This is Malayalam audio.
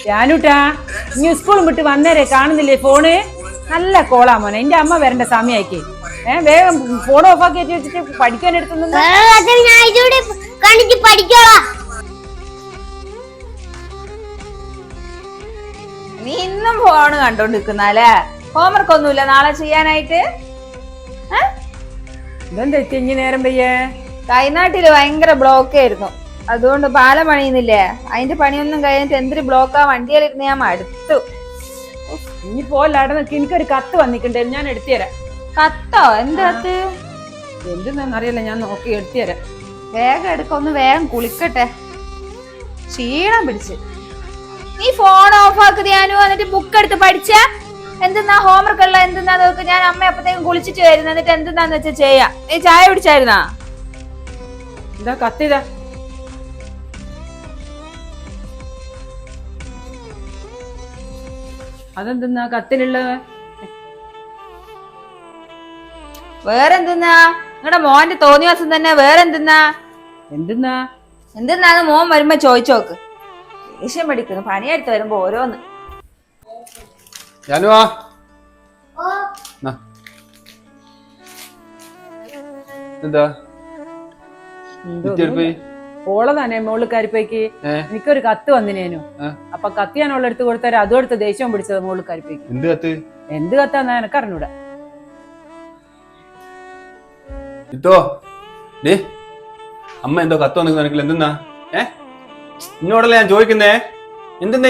ഞാനൂട്ടാ നീ സ്കൂളും വിട്ട് വന്നേരെ കാണുന്നില്ലേ ഫോണ്? നല്ല കോളാ മോനെ. എന്റെ അമ്മ വരണ്ട സമയമാക്കി. വേഗം ഫോൺ ഓഫാക്കി വെച്ചിട്ട് പഠിക്കാൻ എടുത്തു. നീ ഇന്നും ഫോണ് കണ്ടോണ്ടിരിക്കുന്നല്ലേ? ഹോംവർക്ക് ഒന്നുമില്ല നാളെ ചെയ്യാനായിട്ട്? ഇതെന്താ ഇനി നേരം പെയ്യേ? കൈനാട്ടില് ഭയങ്കര ബ്ലോക്ക് ആയിരുന്നു, അതുകൊണ്ട് പാലം പണിയുന്നില്ലേ, അതിന്റെ പണിയൊന്നും കഴിഞ്ഞിട്ട് എന്തൊരു ബ്ലോക്കാ. വണ്ടിയിലിരുന്ന് ഞാൻ മടുത്തു. ഇനി പോലാടെ നിൽക്കി. എനിക്കൊരു കത്ത് വന്നിട്ടുണ്ടായിരുന്നു, ഞാൻ എടുത്തുതരാം. കത്തോ? എന്താ കത്ത്? എന്തെന്നറിയില്ല, ഞാൻ നോക്കി എടുത്തുതരാം. വേഗം എടുക്കൊന്ന്, വേഗം കുളിക്കട്ടെ, ക്ഷീണം പിടിച്ച്. നീ ഫോൺ ഓഫ് ആക്കി ഞാനും എന്നിട്ട് ബുക്ക് എടുത്ത് പഠിച്ച എന്തെന്നാ ഹോംവർക്ക് ഉള്ള എന്തെന്നാ നോക്ക്. ഞാൻ അമ്മ അപ്പത്തേക്കും കുളിച്ചിട്ട് വരുന്നു, എന്നിട്ട് എന്തെന്നാന്ന് വെച്ചാ ചെയ്യാം. നീ ചായ കുടിച്ചായിരുന്നാ? ഇതാ കത്തിതാ. അതെന്തെന്നാ കത്തിലുള്ളത്? വേറെന്തെന്നാ? നിങ്ങളുടെ മോന്റെ തോന്നിയ ദിവസം തന്നെ വേറെന്തെന്നാ? എന്തെന്നാ എന്തെന്നാന്ന് മോൻ വരുമ്പോ ചോദിച്ചോക്ക്. ദേഷ്യം പഠിക്കുന്നു പണിയെടുത്ത് വരുമ്പോ ഓരോന്ന്. എന്താ ഓളതാണേ മോളിക്കാരിപ്പേക്ക് എനിക്കൊരു കത്ത് വന്നിനേനു. അപ്പൊ കത്ത് ഞാൻ ഓളെ എടുത്ത് കൊടുത്താൽ അതും എടുത്ത് ദേഷ്യം പിടിച്ചത് മോളിക്കാരിപ്പേക്ക്. എന്ത് കത്താന്നാ എനക്കറിഞ്ഞൂടാ. അമ്മ എന്തോ കത്ത് വന്നിരിക്കുന്ന എന്തെന്നാ? എന്നോടല്ലേ ഞാൻ ചോദിക്കുന്നേ, എന്തെന്നാ